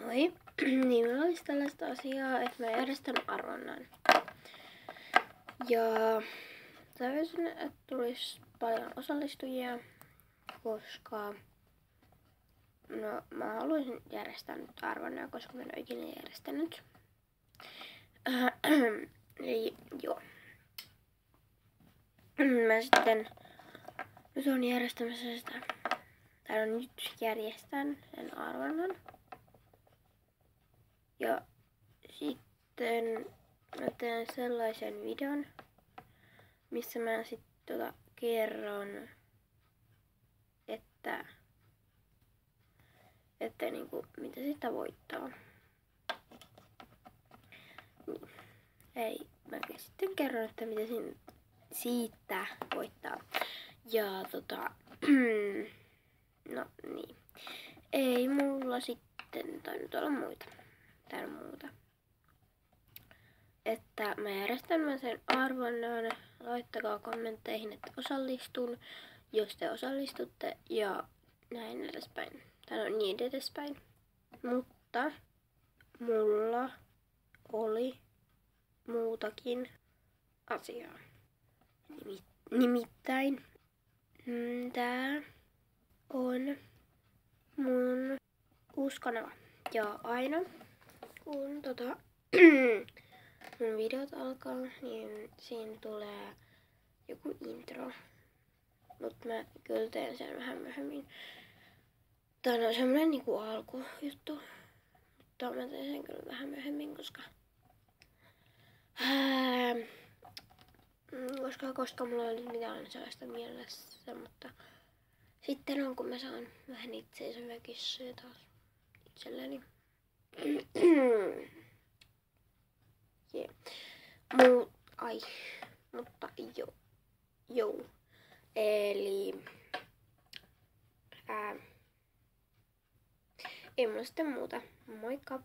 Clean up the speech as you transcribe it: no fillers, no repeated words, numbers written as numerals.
Moi. Niin minulla olisi tällaista asiaa, että mä järjestän arvonnan. Ja toivoisin, että tulisi paljon osallistujia, koska mä haluaisin järjestää nyt arvonnan, koska mä en ole ikinä järjestänyt. Joo. Mä sitten nyt on järjestämässä sitä. Tai nyt järjestän sen arvonnan. Ja sitten mä teen sellaisen videon, missä mä sitten kerron, että niinku, mitä sitä voittaa. Niin. Ei, mä sitten kerron, että mitä siitä voittaa. Ja no niin. Ei mulla sitten tainnut olla muuta. Että mä järjestän sen arvonnan. Laittakaa kommentteihin, että osallistun, jos te osallistutte ja näin edespäin. Tai no niin edespäin. Mutta mulla oli muutakin asiaa. Nimittäin tää on mun uusi kanava. Ja aina kun mun videot alkaa, niin siinä tulee joku intro. Mut mä kyllä teen sen vähän myöhemmin. Tää on semmonen niinku alkujuttu. Mutta mä teen sen kyllä vähän myöhemmin, koska mulla ei ollut mitään sellaista mielessä, mutta sitten on, kun mä saan vähän itseisemmä kissoja taas itselleni. Yeah. Mutta joo. Eli ei mulla sitten muuta. Moikka!